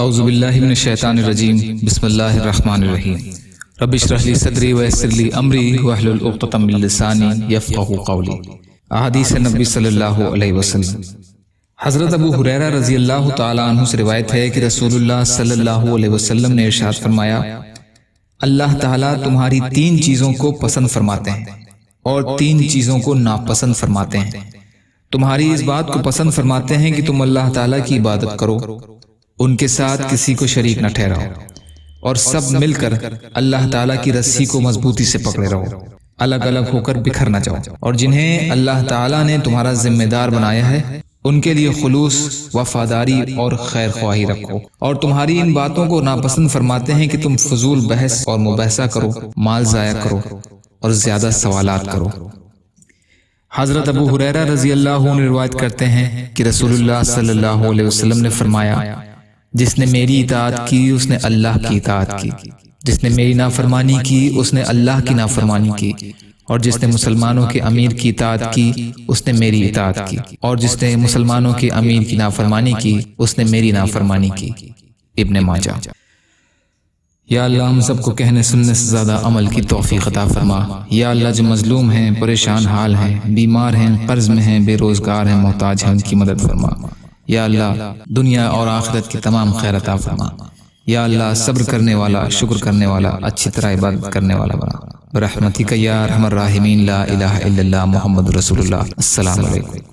اعوذ باللہ من الشیطان الرجیم بسم اللہ الرحمن الرحیم رب اشرح لی صدری ویسر لی امری واحلل عقدۃ من لسانی یفقہوا قولی۔ احادیث نبی صلی اللہ علیہ وسلم۔ حضرت ابو ہریرہ رضی اللہ تعالیٰ عنہ سے روایت ہے کہ رسول اللہ صلی اللہ علیہ وسلم نے ارشاد فرمایا، اللہ تعالیٰ تمہاری 3 چیزوں کو پسند فرماتے ہیں اور 3 چیزوں کو ناپسند فرماتے ہیں۔ تمہاری اس بات کو پسند فرماتے ہیں کہ تم اللہ تعالیٰ کی عبادت کرو، ان کے ساتھ کسی کو شریک نہ ٹھہراؤ، اور سب مل کر اللہ تعالیٰ کی رسی کو مضبوطی سے پکڑے رہو، الگ الگ ہو کر بکھر نہ جاؤ، اور جنہیں اللہ تعالیٰ نے تمہارا ذمہ دار بنایا ہے ان کے لیے خلوص، وفاداری اور خیر خواہی رکھو۔ اور تمہاری ان باتوں کو ناپسند فرماتے ہیں کہ تم فضول بحث اور مباحثہ کرو، مال ضائع کرو اور زیادہ سوالات کرو۔ حضرت ابو ہریرہ رضی اللہ عنہ روایت کرتے ہیں کہ رسول اللہ صلی اللہ علیہ وسلم نے فرمایا، جس نے میری اطاعت کی اس نے اللہ کی اطاعت کی، جس نے میری نافرمانی کی اس نے اللہ کی نافرمانی کی، اور جس نے مسلمانوں کے امیر کی اطاعت کی اس نے میری اطاعت کی، اور جس نے مسلمانوں کے امیر کی نافرمانی کی اس نے میری نافرمانی کی۔ ابن ماجہ۔ یا اللہ ہم سب کو کہنے سننے سے زیادہ عمل کی توفیق عطا فرما۔ یا اللہ جو مظلوم ہیں، پریشان حال ہیں، بیمار ہیں، قرض میں ہیں، بے روزگار ہیں، محتاج ہیں، ان کی مدد فرما۔ یا اللہ دنیا اور آخرت کی تمام خیر عطا فرما۔ یا اللہ صبر کرنے والا، شکر کرنے والا، اچھی طرح عبادت کرنے والا بنا۔ برحمتک یا ارحم الراحمین، لا الہ الا اللہ محمد رسول اللہ۔ السلام علیکم۔